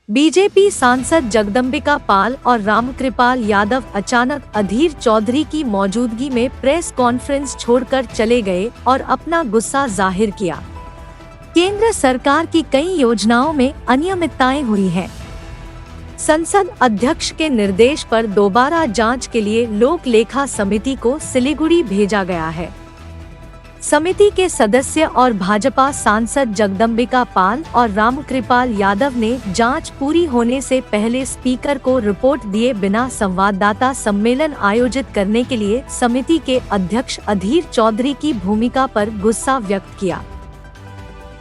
BJP सांसद जगदम्बिका पाल और रामकृपाल यादव अचानक अधीर चौधरी की मौजूदगी में प्रेस कॉन्फ्रेंस छोड़कर चले गए और अपना गुस्सा जाहिर किया। केंद्र सरकार की कई योजनाओं में अनियमितताएं हुई हैं। संसद अध्यक्ष के निर्देश पर दोबारा जांच के लिए लोक लेखा समिति को सिलीगुड़ी भेजा गया है। समिति के सदस्य और भाजपा सांसद जगदम्बिका पाल और रामकृपाल यादव ने जांच पूरी होने से पहले स्पीकर को रिपोर्ट दिए बिना संवाददाता सम्मेलन आयोजित करने के लिए समिति के अध्यक्ष अधीर चौधरी की भूमिका पर गुस्सा व्यक्त किया।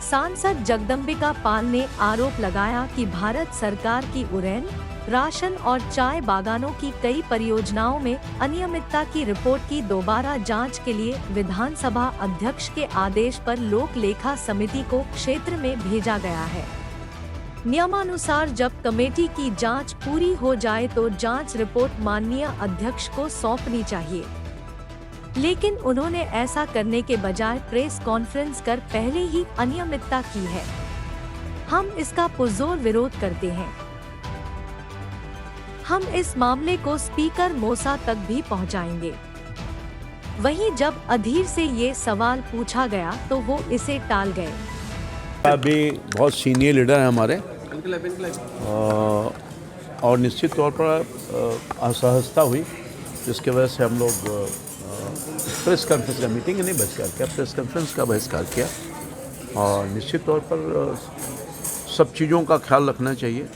सांसद जगदम्बिका पाल ने आरोप लगाया कि भारत सरकार की उड़ैन, राशन और चाय बागानों की कई परियोजनाओं में अनियमितता की रिपोर्ट की दोबारा जांच के लिए विधानसभा अध्यक्ष के आदेश पर लोक लेखा समिति को क्षेत्र में भेजा गया है। नियमानुसार जब कमेटी की जांच पूरी हो जाए तो जांच रिपोर्ट माननीय अध्यक्ष को सौंपनी चाहिए, लेकिन उन्होंने ऐसा करने के बजाय प्रेस कॉन्फ्रेंस कर पहले ही अनियमितता की है। हम इसका पुरजोर विरोध करते हैं। हम इस मामले को स्पीकर मोसा तक भी पहुंचाएंगे। वहीं जब अधीर से ये सवाल पूछा गया तो वो इसे टाल गए। अभी बहुत सीनियर लीडर हैं हमारे और निश्चित तौर पर असहजता हुई, जिसकी वजह से हम लोग प्रेस कॉन्फ्रेंस का मीटिंग नहीं बहिष्कार किया, प्रेस कॉन्फ्रेंस का बहिष्कार किया। और निश्चित तौर पर सब चीज़ों का ख्याल रखना चाहिए,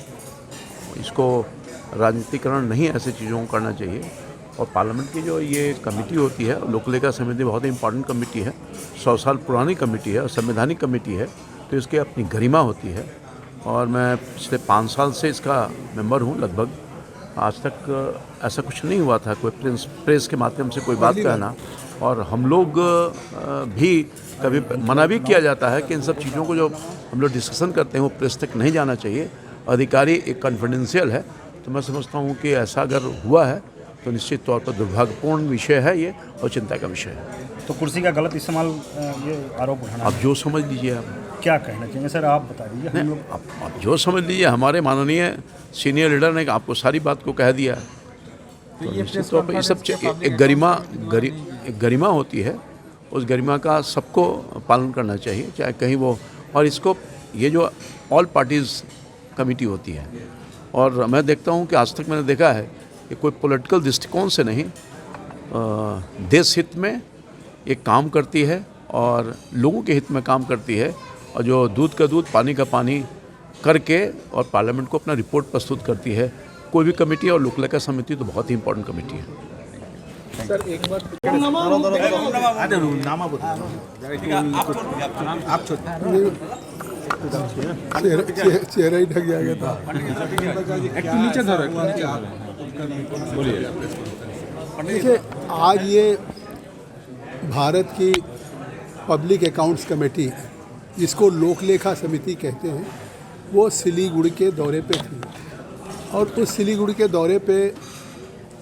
इसको राजनीतिकरण नहीं ऐसी चीज़ों को करना चाहिए। और पार्लियामेंट की जो ये कमेटी होती है, लोक लेखा समिति बहुत ही इंपॉर्टेंट कमेटी है, 100 साल पुरानी कमेटी है और संवैधानिक कमेटी है, तो इसकी अपनी गरिमा होती है। और मैं पिछले 5 साल से इसका मेंबर हूँ लगभग। आज तक ऐसा कुछ नहीं हुआ था कोई प्रेस के माध्यम से कोई बात कहना, और हम लोग भी कभी मना भी किया जाता है कि इन सब चीज़ों को जो हम लोग डिस्कशन करते हैं वो प्रेस तक नहीं जाना चाहिए, अधिकारी एक कॉन्फिडेंशियल है। तो मैं समझता हूँ कि ऐसा अगर हुआ है तो निश्चित तौर पर दुर्भाग्यपूर्ण विषय है ये और चिंता का विषय है। तो कुर्सी का गलत इस्तेमाल ये आरोप उठाना, आप जो समझ लीजिए। आप क्या कहना चाहिए सर, आप बता दीजिए। हम लोग आप जो समझ लीजिए। हमारे माननीय सीनियर लीडर ने आपको सारी बात को कह दिया। तो निश्चित तौर पर ये सब एक गरिमा होती है, उस गरिमा का सबको पालन करना चाहिए, चाहे कहीं वो। और इसको ये जो ऑल पार्टीज़ कमेटी होती है, और मैं देखता हूँ कि आज तक मैंने देखा है कि कोई पॉलिटिकल दृष्टिकोण से नहीं, देश हित में ये काम करती है और लोगों के हित में काम करती है, और जो दूध का दूध पानी का पानी करके और पार्लियामेंट को अपना रिपोर्ट प्रस्तुत करती है कोई भी कमेटी। और लोक लेखा समिति तो बहुत ही इंपॉर्टेंट कमेटी है। सर एक बार चेहरा ही ढक गया था। देखिए, आज ये भारत की पब्लिक अकाउंट्स कमेटी, जिसको लोक लेखा समिति कहते हैं, वो सिलीगुड़ी के दौरे पे थी। और उस सिलीगुड़ी के दौरे पे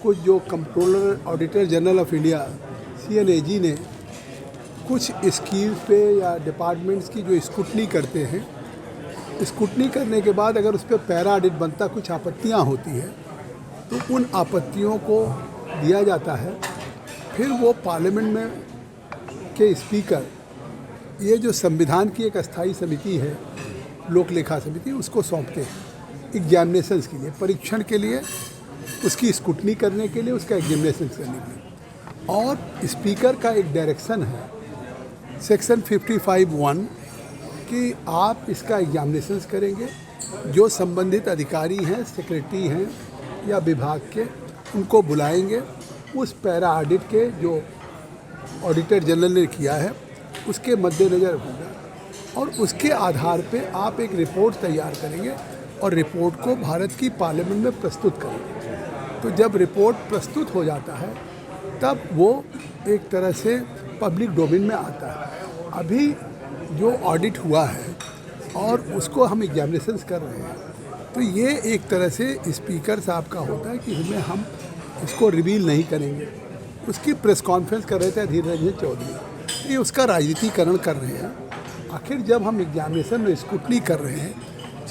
कुछ जो controller auditor general of India CNAG ने कुछ स्कीम्स पे या डिपार्टमेंट्स की जो स्क्रूटनी करते हैं, स्क्रूटनी करने के बाद अगर उस पर पैरा ऑडिट बनता कुछ आपत्तियां होती है तो उन आपत्तियों को दिया जाता है। फिर वो पार्लियामेंट में के स्पीकर, ये जो संविधान की एक अस्थाई समिति है लोक लेखा समिति, उसको सौंपते हैं एग्जामिनेशंस के लिए, परीक्षण के लिए, उसकी स्क्रूटनी करने के लिए, उसका एग्जामिनेशन करने के लिए। और स्पीकर का एक डायरेक्शन है सेक्शन 55(1) कि आप इसका एग्जामिनेशंस करेंगे। जो संबंधित अधिकारी हैं, सेक्रेटरी हैं या विभाग के, उनको बुलाएंगे। उस पैरा ऑडिट के जो ऑडिटर जनरल ने किया है उसके मद्देनज़र होगा, और उसके आधार पे आप एक रिपोर्ट तैयार करेंगे और रिपोर्ट को भारत की पार्लियामेंट में प्रस्तुत करेंगे। तो जब रिपोर्ट प्रस्तुत हो जाता है तब वो एक तरह से पब्लिक डोमेन में आता है। अभी जो ऑडिट हुआ है और उसको हम एग्जामिनेशंस कर रहे हैं, तो ये एक तरह से स्पीकर साहब का होता है कि हम इसको रिवील नहीं करेंगे। उसकी प्रेस कॉन्फ्रेंस कर रहे थे अधीर रंजन चौधरी, ये उसका राजनीतिकरण कर रहे हैं। आखिर जब हम एग्जामिनेशन में स्क्रूटनी कर रहे हैं,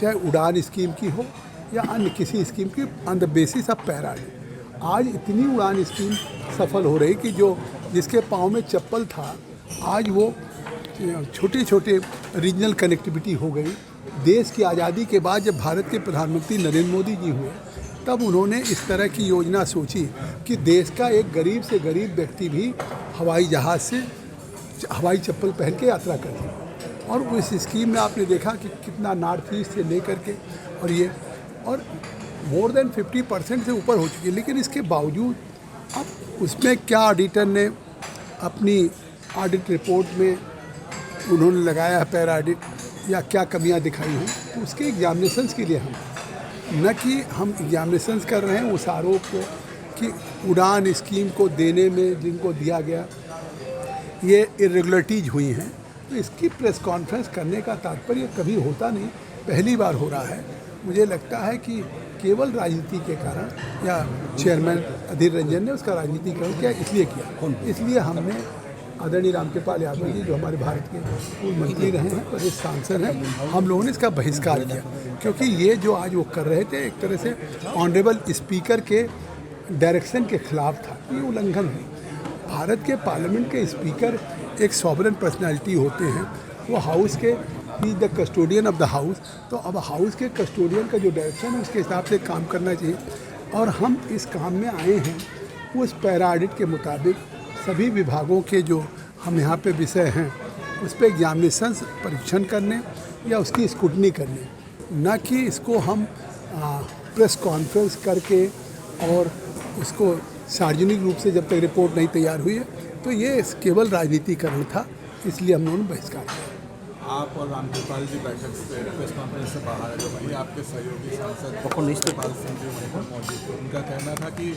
चाहे उड़ान स्कीम की हो या अन्य किसी स्कीम की, on the basis of para audit. आज इतनी उड़ान स्कीम सफल हो रही कि जो जिसके पाँव में चप्पल था आज वो छोटे छोटे रीजनल कनेक्टिविटी हो गई। देश की आज़ादी के बाद जब भारत के प्रधानमंत्री नरेंद्र मोदी जी हुए तब उन्होंने इस तरह की योजना सोची कि देश का एक गरीब से गरीब व्यक्ति भी हवाई जहाज़ से हवाई चप्पल पहन के यात्रा करे। और उस स्कीम में आपने देखा कि कितना नॉर्थ ईस्ट से लेकर के और मोर देन 50% से ऊपर हो चुकी है। लेकिन इसके बावजूद अब उसमें क्या ऑडिटर ने अपनी ऑडिट रिपोर्ट में उन्होंने लगाया है पैरा ऑडिट या क्या कमियां दिखाई हैं, तो उसके एग्जामिनेशंस के लिए न कि हम एग्जामिनेशंस कर रहे हैं उस आरोप को कि उड़ान स्कीम को देने में जिनको दिया गया ये इरेगुलरिटीज हुई हैं। तो इसकी प्रेस कॉन्फ्रेंस करने का तात्पर्य कभी होता नहीं, पहली बार हो रहा है। मुझे लगता है कि केवल राजनीति के कारण या चेयरमैन अधीर रंजन ने उसका राजनीतिकरण किया, इसलिए किया। इसलिए हमने आदरणीय रामकृपाल यादव जी जो हमारे भारत के पूर्व मंत्री रहे हैं, प्रदेश सांसद हैं, हम लोगों ने इसका बहिष्कार किया क्योंकि ये जो आज वो कर रहे थे एक तरह से ऑनरेबल स्पीकर के डायरेक्शन के खिलाफ था। ये उल्लंघन है। भारत के पार्लियामेंट के स्पीकर एक सॉवरेन पर्सनैलिटी होते हैं, वो हाउस के ही the custodian of the house. तो अब हाउस के कस्टोडियन का जो डायरेक्शन है उसके हिसाब से काम करना चाहिए। और हम इस काम में आए हैं उस पैरा ऑडिट के मुताबिक सभी विभागों के जो हम यहाँ पे विषय हैं उस पर एग्जामिनेशंस परीक्षण करने या उसकी स्क्रूटनी करने, न कि इसको हम प्रेस कॉन्फ्रेंस करके और उसको सार्वजनिक रूप से जब तक रिपोर्ट नहीं तैयार हुई है। तो ये केवल राजनीतिकरण था, इसलिए हम लोगों ने बहिष्कार किया। आप और रामकृपाल जी बैठक से प्रेस कॉन्फ्रेंस से बाहर है, तो वहीं आपके सहयोगी सांसद कृपाल सिंह जी वहीं पर मौजूद थे। उनका कहना था कि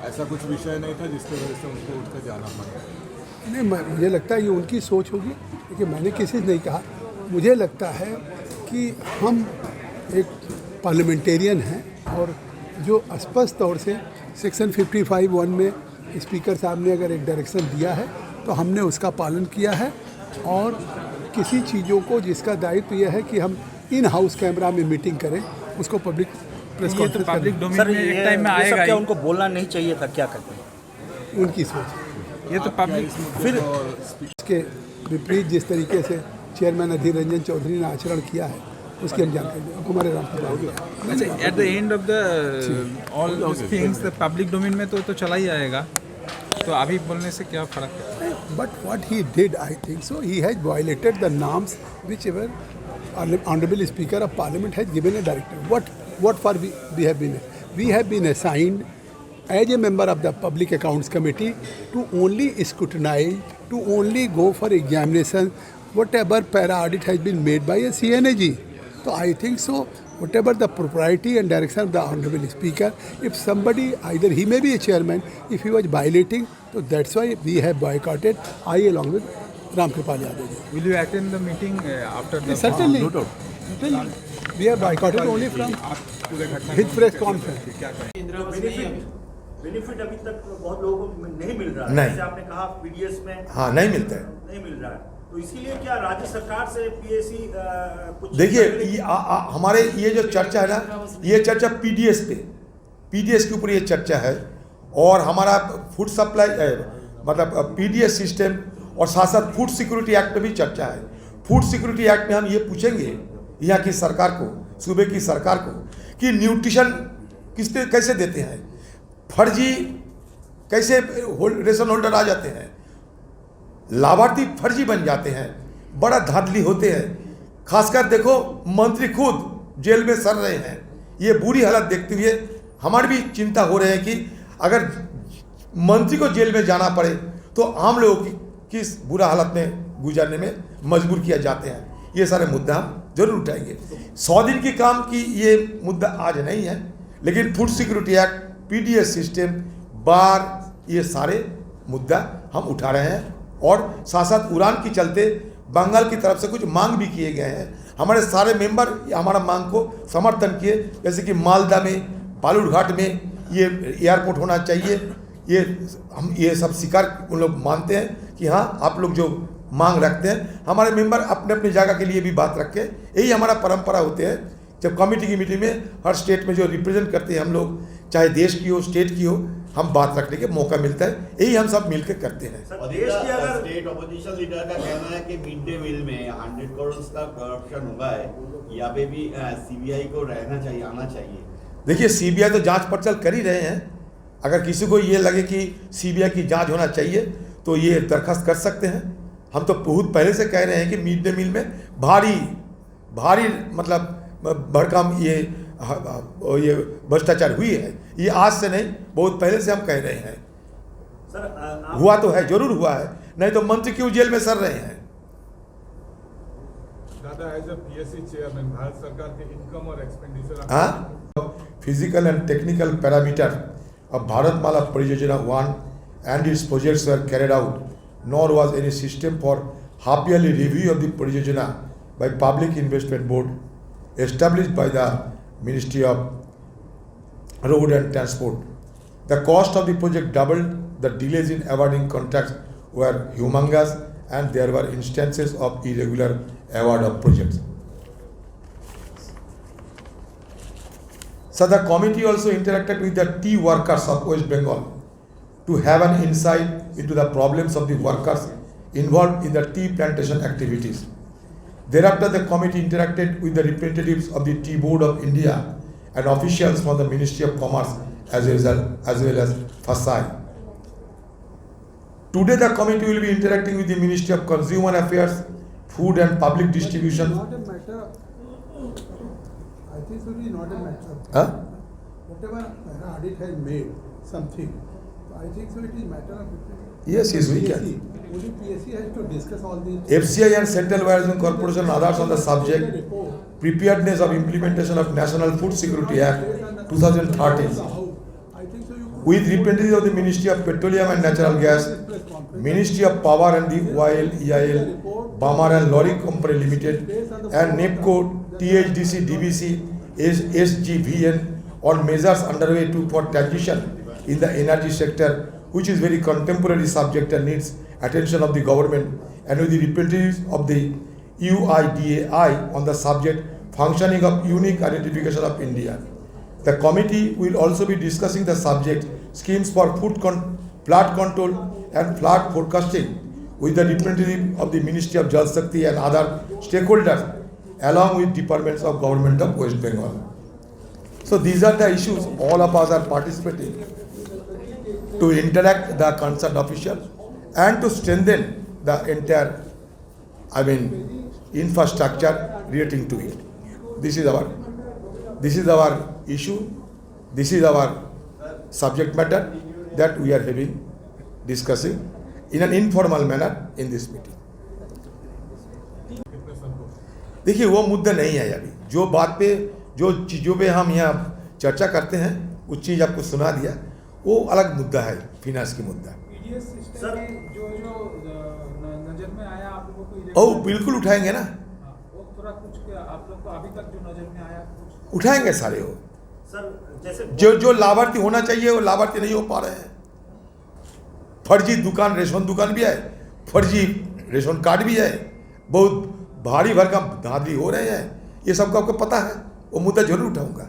ऐसा कुछ विषय नहीं था जिसकी वजह से उनको उठकर जाना पड़ा। नहीं, मुझे लगता है ये उनकी सोच होगी, क्योंकि मैंने किसी से नहीं कहा। मुझे लगता है कि हम एक पार्लियामेंटेरियन हैं और जो स्पष्ट तौर से सेक्शन 55(1) में स्पीकर साहब ने अगर एक डायरेक्शन दिया है तो हमने उसका पालन किया है। और किसी चीज़ों को जिसका दायित्व यह है कि हम इन हाउस कैमरा में मीटिंग करें उसको public press conference public domain में एक टाइम में आएगा। क्या उनको बोलना नहीं चाहिए था, क्या करते हैं? उनकी सोच। ये तो पब्लिक फिर इसके विपरीत जिस तरीके से चेयरमैन अधीर रंजन चौधरी ने आचरण किया है उसकी हम जानकारी दें। हमारे Ram at the end of the all things the public domain में तो चला ही आएगा, तो अभी बोलने से क्या फर्क है? But what he did, I think so, he has violated the norms whichever Honorable Speaker of Parliament has given a directive. What for we have been? We have been assigned as a member of the Public Accounts Committee to only scrutinize, to only go for examination, whatever para audit has been made by a CNAG. So I think so, whatever the propriety and direction of the Honorable Speaker, if somebody, either he may be a chairman, if he was violating, so that's why we have boycotted, I along with Ramkripal Yadav ji. Will you attend the meeting after the Certainly. Certainly. We have boycotted only from his press conference. Benefit अभी तक बहुत लोगों को नहीं मिल रहा है। नहीं। जैसे आपने कहा पीडीएस में हाँ नहीं मिलता है। नहीं मिल रहा है, तो इसीलिए क्या राज्य सरकार से पीएससी कुछ देखिए हमारे ये जो चर्चा है ना, ये चर्चा पीडीएस के ऊपर ये चर्चा है। और हमारा फूड सप्लाई मतलब पीडीएस सिस्टम और साथ साथ फूड सिक्योरिटी एक्ट में भी चर्चा है। फूड सिक्योरिटी एक्ट में हम ये पूछेंगे यहाँ की सरकार को, सूबे की सरकार को, कि न्यूट्रिशन कैसे देते हैं, फर्जी कैसे रेशन होल्डर आ जाते हैं, लाभार्थी फर्जी बन जाते हैं, बड़ा धांधली होते हैं। खासकर देखो मंत्री खुद जेल में सड़ रहे हैं। ये बुरी हालत देखते हुए हमारी भी चिंता हो रही है कि अगर मंत्री को जेल में जाना पड़े तो आम लोगों की किस बुरा हालत में गुजरने में मजबूर किया जाते हैं। ये सारे मुद्दा हम जरूर उठाएंगे। 100 दिन के काम की ये मुद्दा आज नहीं है, लेकिन food security act, PDS system, bar, ये सारे मुद्दा हम उठा रहे हैं। और साथ साथ उड़ान के चलते बंगाल की तरफ से कुछ मांग भी किए गए हैं। हमारे सारे मेंबर हमारा मांग को समर्थन किए, जैसे कि मालदा में, बालूरघाट में ये एयरपोर्ट होना चाहिए। हम ये सब स्वीकार उन लोग मानते हैं कि हाँ आप लोग जो मांग रखते हैं, हमारे मेंबर अपने अपने जगह के लिए भी बात रखें। यही हमारा परंपरा होते हैं। जब कमेटी की मीटिंग में हर स्टेट में जो रिप्रेजेंट करते हैं हम लोग, चाहे देश की हो स्टेट की हो, हम बात रखने के मौका मिलता है, यही हम सब मिलकर करते हैं। सर, देश की अगर स्टेट ऑपोजिशन लीडर का कहना है कि मिड डे मील में 100 करोड़ का करप्शन हुआ है, यहाँ पे भी सीबीआई को रहना चाहिए, आना चाहिए। देखिए, सीबीआई तो जांच पड़ताल कर ही रहे हैं। अगर किसी को ये लगे कि सीबीआई की जांच होना चाहिए तो ये दरखास्त कर सकते हैं। हम तो बहुत पहले से कह रहे हैं कि मिड डे मील में भारी मतलब भड़कम ये भ्रष्टाचार हुई है। ये आज से नहीं, बहुत पहले से हम कह रहे हैं। सर हुआ तो है, जरूर हुआ है, नहीं तो मंत्री क्यों जेल में सर रहे हैं। दादा, as a PSC chairman, Bharat सरकार के इनकम और एक्सपेंडिचर, हाँ, physical and technical parameter of Bharatmala Parijojana 1 and its projects were carried out, nor was any system for half-yearly review of the Parijojana by Public Investment Board established by the Ministry of Road and Transport. The cost of the project doubled, the delays in awarding contracts were humongous, and there were instances of irregular award of projects. So the committee also interacted with the tea workers of West Bengal to have an insight into the problems of the workers involved in the tea plantation activities. Thereafter, the committee interacted with the representatives of the Tea Board of India and officials from the Ministry of Commerce as well as FASAI. Today, the committee will be interacting with the Ministry of Consumer Affairs, Food and Public Distribution. Not a matter. I think it will be not a matter. Huh? Whatever audit has made something, I think so it is matter of. Yes, we can. Only PSC has to discuss all these. FCI and Central Management Corporation and others on the subject, preparedness of implementation of National Food Security Act 2013. I think so you could. With representatives of the Ministry of Petroleum and Natural Gas, Ministry of Power and the Oil, EIL, Bamar and Lorry Company Limited, and NEPCO, THDC, DBC, SGVN on measures underway for transition in the energy sector, which is very contemporary subject and needs attention of the government, and with the representatives of the UIDAI on the subject functioning of unique identification of India. The committee will also be discussing the subject schemes for flood control and flood forecasting with the representative of the Ministry of Jal Shakti and other stakeholders, along with departments of government of West Bengal. So these are the issues. All of us are participating to interact the concerned officials and to strengthen the entire, infrastructure relating to it. This is our issue. This is our subject matter that we are discussing in an informal manner in this meeting. देखिए, वो मुद्दा नहीं है अभी। जो बात पे, जो चीज़ों पे हम यहाँ चर्चा करते हैं, वो चीज़ आपको सुना दिया, वो अलग मुद्दा है, फिनांस की मुद्दा। पीडीएस सिस्टम जो नजर में आया आप लोगों को, ओ बिल्कुल उठाएंगे ना, वो थोड़ा कुछ आप लोग को अभी तक जो नजर में आया कुछ उठाएंगे सारे। हो सर, जैसे जो लाभार्थी होना चाहिए वो लाभार्थी नहीं हो पा रहे हैं। फर्जी दुकान, रेशन दुकान भी है, फर्जी रेशन कार्ड भी है, बहुत भारी भरकम धांधली हो रहे हैं। ये सबका आपको पता है, वो मुद्दा जरूर उठाऊंगा।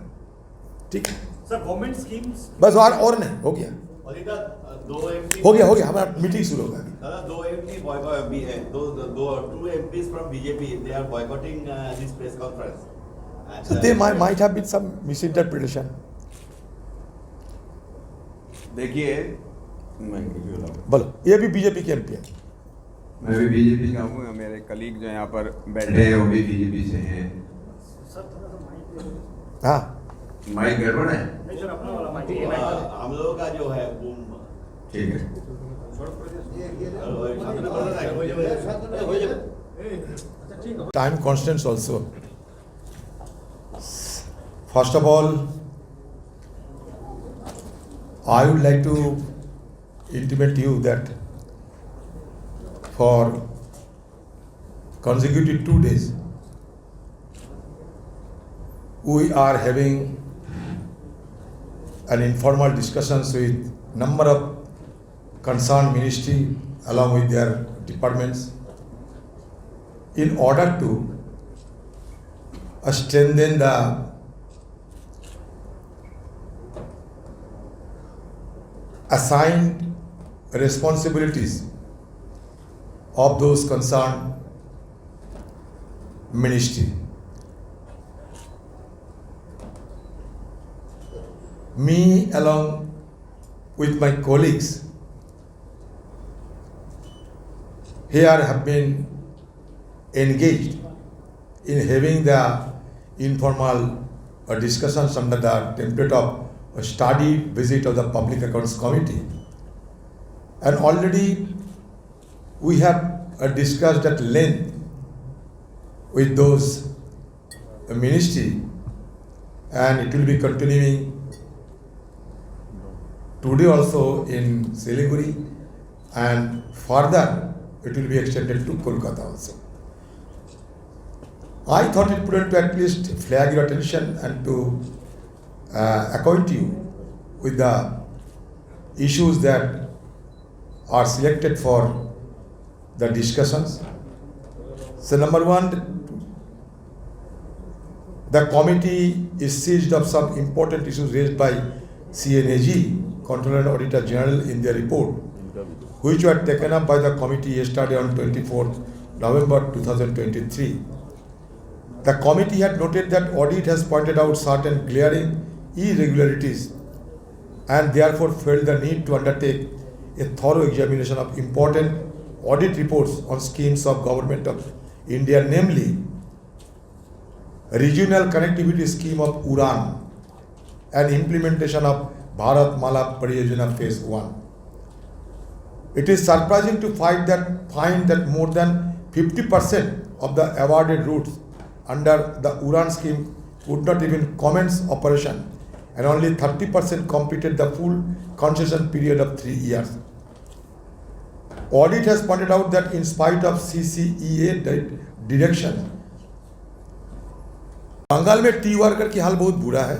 ठीक है सर, गवर्नमेंट स्कीम्स बस, और नहीं, हो गया, और इधर दो एमपी हो गया, हमारा मीटिंग शुरू होगा। दो एमपी बॉयकॉट भी है, two MPs from BJP, they are boycotting this press conference. So they might have been some misinterpretation. देखिए, बोलो, ये भी बीजेपी के एमपी है। मैं भी बीजेपी का हूँ, मेरे कलीग जो यहाँ पर बैठे हैं वो भी बीजेपी से हैं। हाँ, माइक गड़बड़ है? नहीं सर, अपना वाला माइक। हम लोगों का जो है वो ठीक है। time constants also. First of all, I would like to intimate you that for consecutive 2 days, we are having an informal discussions with number of concerned ministry along with their departments in order to strengthen the assigned responsibilities of those concerned ministry. Me, along with my colleagues here, have been engaged in having the informal discussions under the template of a study visit of the Public Accounts Committee. And already we have discussed at length with those ministry, and it will be continuing today also in Siliguri, and further it will be extended to Kolkata also. I thought it prudent to at least flag your attention and to acquaint you with the issues that are selected for the discussions. So number one, the committee is seized of some important issues raised by CNAG, Controller and Auditor General, in their report, which were taken up by the committee yesterday on 24th November 2023. The committee had noted that audit has pointed out certain glaring irregularities and therefore felt the need to undertake a thorough examination of important audit reports on schemes of Government of India, namely Regional Connectivity Scheme of UDAN and implementation of Bharat Mala Pariyojana Phase 1. It is surprising to find that more than 50% of the awarded routes under the UDAN scheme would not even commence operation, and only 30% completed the full concession period of 3 years. Audit has pointed out that in spite of CCEA direction, Bengal में T worker की हाल बहुत बुरा है।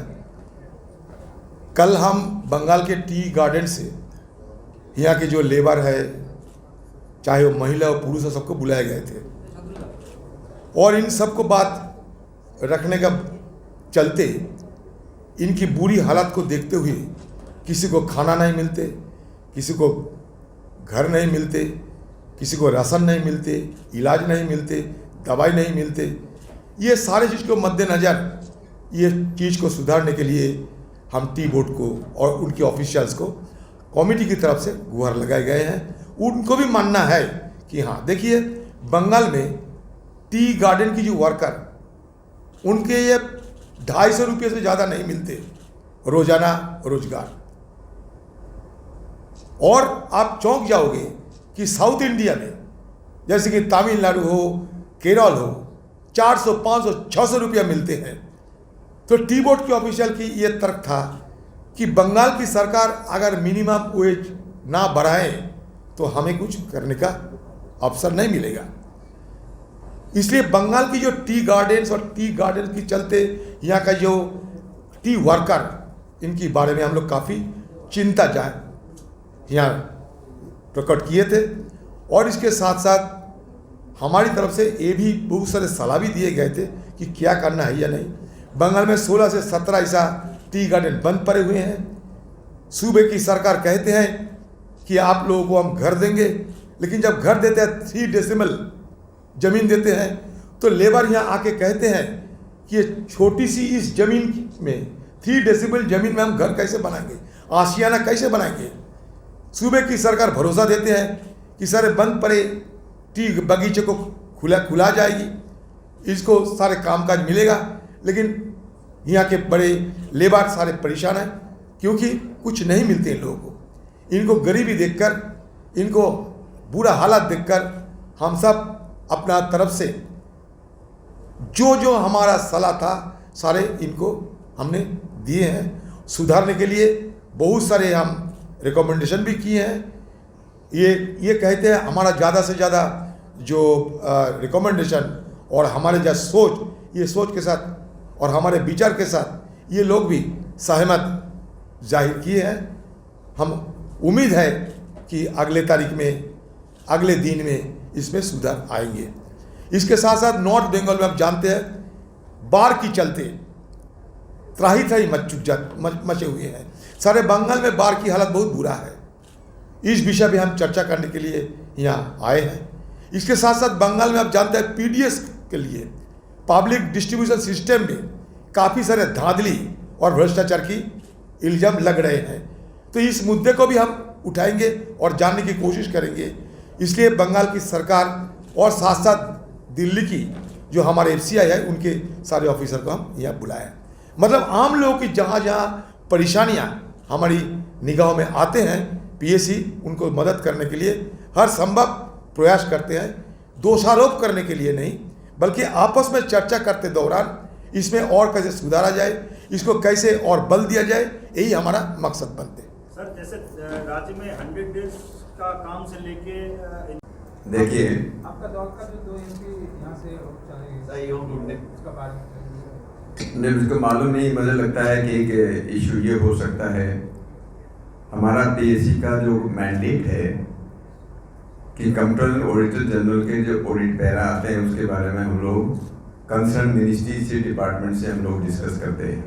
कल हम बंगाल के tea garden से यहाँ के जो लेबर है, चाहे वो महिला और पुरुष हो, सबको बुलाए गए थे, और इन सबको बात रखने का चलते इनकी बुरी हालत को देखते हुए किसी को खाना नहीं मिलते, किसी को घर नहीं मिलते, किसी को राशन नहीं मिलते, इलाज नहीं मिलते, दवाई नहीं मिलते। ये सारे चीज़ को मद्देनज़र ये चीज़ को सुधारने के लिए हम टी बोर्ड को और उनके ऑफिशियल्स को कमेटी की तरफ से गुहार लगाए गए हैं। उनको भी मानना है कि हाँ, देखिए बंगाल में टी गार्डन की जो वर्कर, उनके ये 250 रुपये से ज़्यादा नहीं मिलते रोजाना रोजगार। और आप चौंक जाओगे कि साउथ इंडिया में जैसे कि तमिलनाडु हो, केरल हो, 400, 500, 600 रुपया मिलते हैं। तो टी बोर्ड के ऑफिशियल की ये तर्क था कि बंगाल की सरकार अगर मिनिमम वेज ना बढ़ाए तो हमें कुछ करने का अवसर नहीं मिलेगा। इसलिए बंगाल की जो टी गार्डन्स और टी गार्डन की चलते यहाँ का जो टी वर्कर, इनकी बारे में हम लोग काफ़ी चिंता यहाँ प्रकट किए थे। और इसके साथ साथ हमारी तरफ से ये भी बहुत सारे सलाह भी दिए गए थे कि क्या करना है या नहीं। बंगाल में 16 से 17 ऐसा टी गार्डन बंद पड़े हुए हैं। सूबे की सरकार कहते हैं कि आप लोगों को हम घर देंगे, लेकिन जब घर देते हैं 3 डेसिमल ज़मीन देते हैं तो लेबर यहाँ आके कहते हैं कि ये छोटी सी इस ज़मीन में 3 डेसिमल ज़मीन में हम घर कैसे बनाएंगे, आशियाना कैसे बनाएंगे। सूबे की सरकार भरोसा देते हैं कि सारे बंद पड़े टी बगीचे को खुला जाएगी, इसको सारे कामकाज मिलेगा, लेकिन यहाँ के बड़े लेबर सारे परेशान हैं क्योंकि कुछ नहीं मिलते इन लोगों को। इनको गरीबी देखकर, इनको बुरा हालात देखकर हम सब अपना तरफ से जो हमारा सलाह था सारे इनको हमने दिए हैं। सुधारने के लिए बहुत सारे हम रिकमेंडेशन भी किए हैं। ये कहते हैं हमारा ज़्यादा से ज़्यादा जो रिकमेंडेशन और हमारे जो सोच, ये सोच के साथ और हमारे विचार के साथ ये लोग भी सहमत जाहिर किए हैं। हम उम्मीद है कि अगले तारीख में, अगले दिन में इसमें सुधार आएंगे। इसके साथ साथ नॉर्थ बंगाल में आप जानते हैं बाढ़ की चलते त्राही त्राही मचे हुए हैं। सारे बंगाल में बाढ़ की हालत बहुत बुरा है। इस विषय पे हम चर्चा करने के लिए यहाँ आए हैं। इसके साथ साथ बंगाल में आप जानते हैं पीडीएस के लिए पब्लिक डिस्ट्रीब्यूशन सिस्टम में काफ़ी सारे धांधली और भ्रष्टाचार की इल्ज़ाम लग रहे हैं। तो इस मुद्दे को भी हम उठाएंगे और जानने की कोशिश करेंगे। इसलिए बंगाल की सरकार और साथ साथ दिल्ली की जो हमारे एफसीआई है उनके सारे ऑफिसर को हम यहाँ बुलाया। मतलब आम लोगों की जहाँ जहाँ परेशानियाँ हमारी निगाहों में आते हैं, पीएसी उनको मदद करने के लिए हर संभव प्रयास करते हैं। दोषारोप करने के लिए नहीं, बल्कि आपस में चर्चा करते दौरान इसमें और कैसे सुधारा जाए, इसको कैसे और बल दिया जाए, यही हमारा मकसद बनते हैं। सर, जैसे राज्य में 100 डेज का काम से लेके देखिए, आपका दौर का जो 2 एमपी यहाँ से सहयोग ढूंढने उसका बारे में नहीं मुझको मालूम नहीं, मुझे लगता है कि एक इशू ये हो सकता है, हमारा पीएससी का जो मैंडेट है कि कंट्रोलर ऑडिटर जनरल के जो ऑडिट पैरा आते हैं उसके बारे में हम लोग कंसर्न मिनिस्ट्री से डिपार्टमेंट से हम लोग डिस्कस करते हैं।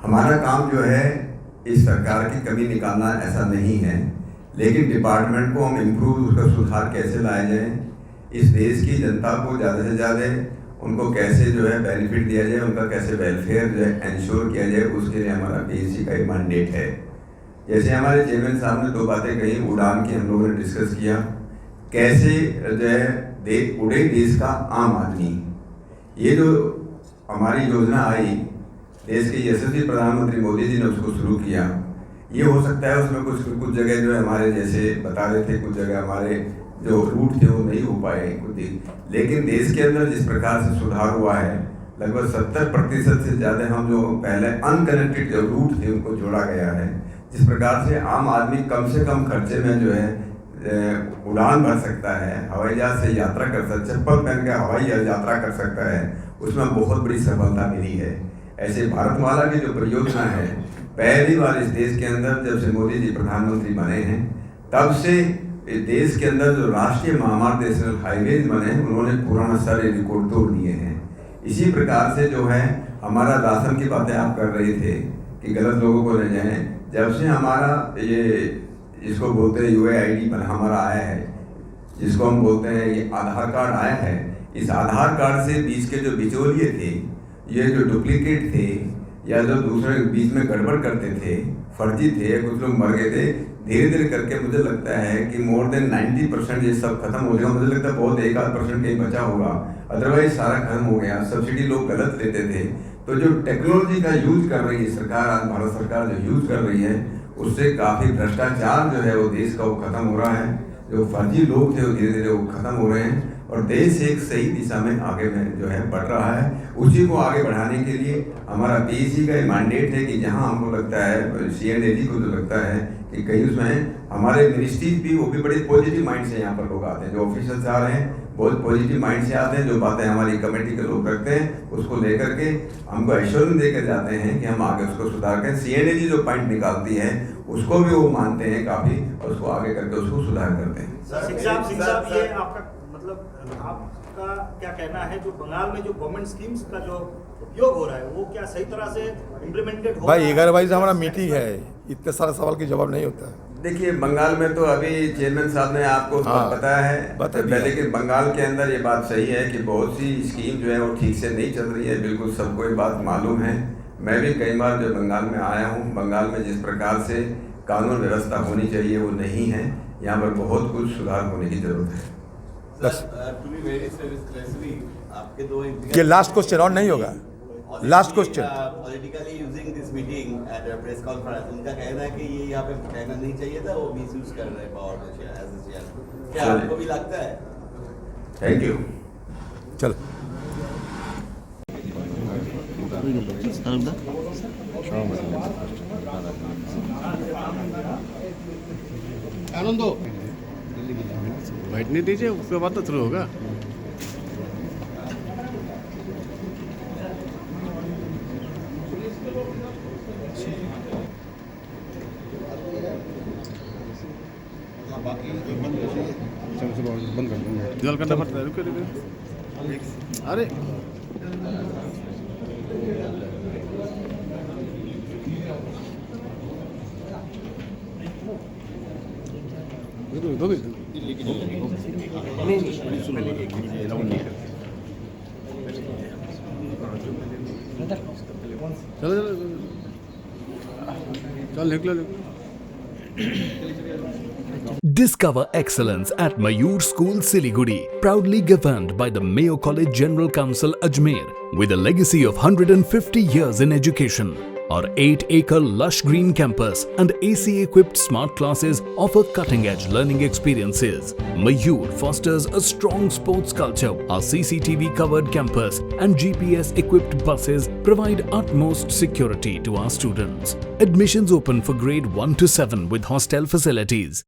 हमारा काम जो है इस सरकार की कमी निकालना ऐसा नहीं है, लेकिन डिपार्टमेंट को हम इम्प्रूव उसका सुधार कैसे लाया जाए, इस देश की जनता को ज़्यादा से ज़्यादा उनको कैसे जो है बेनिफिट दिया जाए, उनका कैसे वेलफेयर जो है इंश्योर किया जाए, उसके लिए हमारा पीएससी का एक मैंडेट है। जैसे हमारे चेयरमैन साहब ने 2 बातें कही, उड़ान की हम लोगों ने डिस्कस किया, कैसे जो है उड़े देश का आम आदमी। ये जो हमारी योजना आई देश के यशस्वी प्रधानमंत्री मोदी जी ने उसको शुरू किया। ये हो सकता है उसमें कुछ जगह जो है हमारे जैसे बता रहे थे, कुछ जगह हमारे जो रूट थे वो नहीं हो पाए कुछ, लेकिन देश के अंदर जिस प्रकार से सुधार हुआ है, लगभग 70% से ज़्यादा हम जो पहले अनकनेक्टेड जो रूट थे उनको जोड़ा गया है। जिस प्रकार से आम आदमी कम से कम खर्चे में जो है उड़ान भर सकता है, हवाई जहाज से यात्रा कर सकता है, चप्पल पहन के हवाई यात्रा कर सकता है, उसमें बहुत बड़ी सफलता मिली है। ऐसे भारतमाला की जो परियोजना है, पहली बार इस देश के अंदर जब से मोदी जी प्रधानमंत्री बने हैं तब से देश के अंदर जो राष्ट्रीय महामार्ग नेशनल हाईवेज बने हैं उन्होंने पुराना सारे रिकॉर्ड तोड़ दिए हैं। इसी प्रकार से जो है हमारा राशन की बातें आप कर रहे थे कि गलत लोगों को ले जाएं, जब से हमारा ये जिसको बोलते हैं यूआईडी पर हमारा आया है, जिसको हम बोलते हैं ये आधार कार्ड आया है, इस आधार कार्ड से बीच के जो बिचौलिए थे, ये जो डुप्लीकेट थे या जो दूसरे बीच में गड़बड़ करते थे, फर्जी थे, कुछ लोग मर गए थे, धीरे धीरे करके मुझे लगता है कि मोर देन 90% ये सब खत्म हो गया। मुझे लगता है बहुत 1-8% कहीं बचा होगा, अदरवाइज सारा खत्म हो गया। सब्सिडी लोग गलत लेते थे। तो जो टेक्नोलॉजी का यूज कर रही है सरकार, आज भारत सरकार जो यूज कर रही है, उससे काफ़ी भ्रष्टाचार जो है वो देश का वो खत्म हो रहा है। जो फर्जी लोग थे वो धीरे धीरे वो खत्म हो रहे हैं और देश एक सही दिशा में आगे में जो है बढ़ रहा है। उसी को आगे बढ़ाने के लिए हमारा पीएससी का मैंडेट है कि जहां हमको लगता है सीएनएजी को जो लगता है कि कहीं उसमें हमारे मिनिस्ट्रीज भी वो भी बड़े पॉजिटिव माइंड से यहाँ पर लोग आते हैं, जो ऑफिसर्स आ रहे हैं बहुत पॉजिटिव माइंड से आते हैं, जो बातें हमारी कमेटी के लोग रखते हैं उसको लेकर के हमको एश्योरेंस देकर जाते हैं कि हम आगे उसको सुधार करें। सीएनएजी जो पॉइंट निकालती है उसको भी वो मानते हैं काफ़ी और उसको आगे करके उसको सुधार करते हैं। सिंह साहब, ये आपका मतलब आपका क्या कहना है, जो बंगाल में जो गवर्नमेंट स्कीम्स का जो उपयोग हो रहा है वो क्या सही तरह से इम्प्लीमेंटेड हो? भाई 11 बजे से हमारा मीटिंग है, इतने सारे सवाल के जवाब नहीं होता है। देखिए बंगाल में तो अभी चेयरमैन साहब ने आपको बताया है, लेकिन बंगाल के अंदर ये बात सही है कि बहुत सी स्कीम जो है वो ठीक से नहीं चल रही है, बिल्कुल सबको ये बात मालूम है। मैं भी कई बार जो बंगाल में आया हूँ, बंगाल में जिस प्रकार से कानून व्यवस्था होनी चाहिए वो नहीं है, यहाँ पर बहुत कुछ सुधार होने की जरूरत है। आपके 2 ये लास्ट क्वेश्चन और नहीं होगा, last question. Politically using this meeting at a press conference, उनका कहना है कि ये यहाँ पे कहना नहीं चाहिए था, वो मिसयूज कर रहे हैं पावर को एज अ चेयर। क्या आपको भी लगता है? Thank you. चलो आनंद बैठने दीजिए, उसके बाद तो शुरू होगा। बंद कर दूंगा, करना पड़ता है। अरे Discover excellence at Mayur School, Siliguri, proudly governed by the Mayo College General Council, Ajmer, with a legacy of 150 years in education. Our 8-acre lush green campus and AC-equipped smart classes offer cutting-edge learning experiences. Mayur fosters a strong sports culture. Our CCTV-covered campus and GPS-equipped buses provide utmost security to our students. Admissions open for grade 1 to 7 with hostel facilities.